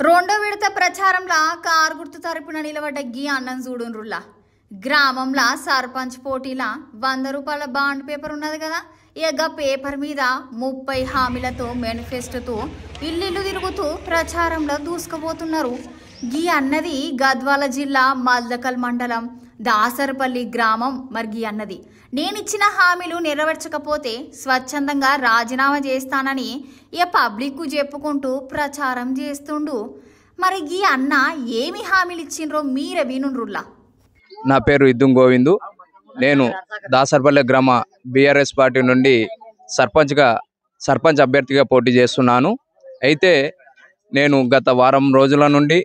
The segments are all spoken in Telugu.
రెండో విడత ప్రచారంలో కారు గుర్తు తరపున నిలబడ్డ గీ అన్నం చూడుండ్రుల్లా. గ్రామంలో సర్పంచ్ పోటీలా 100 రూపాయల బాండ్ పేపర్ ఉన్నది కదా. ఇక పేపర్ మీద 30 హామీలతో మేనిఫెస్టోతో ఇల్లు తిరుగుతూ ప్రచారంలో దూసుకుపోతున్నారు. గీ అన్నది గద్వాల జిల్లా మల్దకల్ మండలం దాసరపల్లి గ్రామం. మరి గీ అన్నది నేనిచ్చిన హామీలు నెరవేర్చకపోతే స్వచ్ఛందంగా రాజీనామా చేస్తానని ఇక పబ్లిక్ చెప్పుకుంటూ ప్రచారం చేస్తుండు. మరి గీ అన్న ఏమి హామీలు ఇచ్చిండ్రో మీరే వినుండ్రుల్లా. నా పేరు ఇద్దుం గోవిందు. నేను దాసరపల్లి గ్రామ బీఆర్ఎస్ పార్టీ నుండి సర్పంచ్ అభ్యర్థిగా పోటీ చేస్తున్నాను. అయితే నేను గత వారం రోజుల నుండి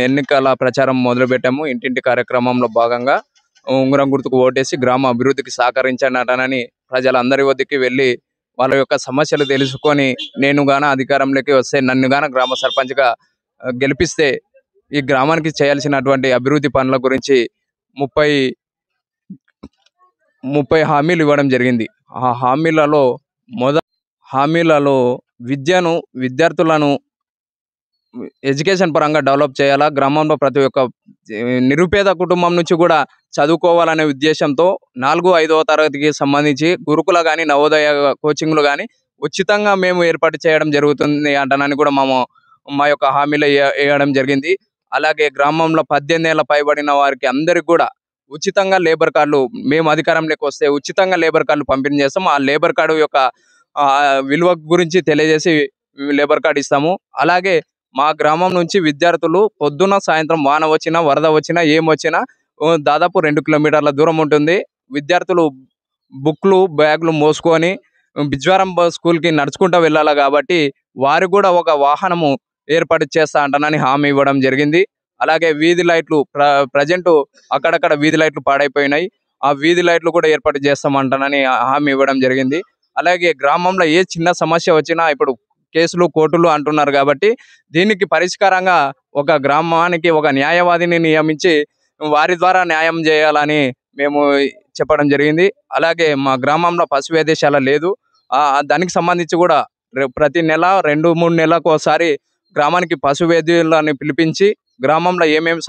ఎన్నికల ప్రచారం మొదలుపెట్టాము. ఇంటింటి కార్యక్రమంలో భాగంగా ఉంగరం గుర్తుకు ఓటేసి గ్రామ అభివృద్ధికి సహకరించానని ప్రజలందరి వద్దకి వెళ్ళి వాళ్ళ యొక్క సమస్యలు తెలుసుకొని నేను గాన అధికారంలోకి వస్తే నన్ను గాన గ్రామ సర్పంచ్గా గెలిపిస్తే ఈ గ్రామానికి చేయాల్సినటువంటి అభివృద్ధి పనుల గురించి 30 హామీలు ఇవ్వడం జరిగింది. ఆ హామీలలో విద్యార్థులను ఎడ్యుకేషన్ పరంగా డెవలప్ చేయాలా, గ్రామంలో ప్రతి ఒక్క నిరుపేద కుటుంబం నుంచి కూడా చదువుకోవాలనే ఉద్దేశంతో 4-5వ తరగతికి సంబంధించి గురుకుల కానీ నవోదయ కోచింగ్లు కానీ ఉచితంగా మేము ఏర్పాటు చేయడం జరుగుతుంది అంటానని కూడా మా యొక్క హామీలో వేయడం జరిగింది. అలాగే గ్రామంలో 18 ఏళ్ళ పైబడిన వారికి అందరికి కూడా ఉచితంగా లేబర్ కార్డులు, మేము అధికారంలోకి వస్తే ఉచితంగా లేబర్ కార్డులు పంపిణీ చేస్తాము. ఆ లేబర్ కార్డు యొక్క విలువ గురించి తెలియజేసి లేబర్ కార్డు ఇస్తాము. అలాగే మా గ్రామం నుంచి విద్యార్థులు పొద్దున సాయంత్రం వాన వచ్చినా వరద వచ్చినా ఏమొచ్చినా దాదాపు 2 కిలోమీటర్ల దూరం ఉంటుంది. విద్యార్థులు బుక్లు బ్యాగులు మోసుకొని బిజ్వారం స్కూల్కి నడుచుకుంటూ వెళ్ళాలి. కాబట్టి వారు కూడా ఒక వాహనము ఏర్పాటు చేస్తా అంటానని హామీ ఇవ్వడం జరిగింది. అలాగే వీధి లైట్లు ప్రజెంట్ అక్కడక్కడ వీధి లైట్లు పాడైపోయినాయి. ఆ వీధి లైట్లు కూడా ఏర్పాటు చేస్తామంటానని హామీ ఇవ్వడం జరిగింది. అలాగే గ్రామంలో ఏ చిన్న సమస్య వచ్చినా ఇప్పుడు కేసులు కోర్టులు అంటున్నారు. కాబట్టి దీనికి పరిష్కారంగా ఒక గ్రామానికి ఒక న్యాయవాదిని నియమించి వారి ద్వారా న్యాయం చేయాలని మేము చెప్పడం జరిగింది. అలాగే మా గ్రామంలో పశు వైద్యశాల లేదు. దానికి సంబంధించి కూడా ప్రతి నెల 2-3 నెలలకు ఒకసారి గ్రామానికి పశు వైద్యులను పిలిపించి గ్రామంలో ఏమేమి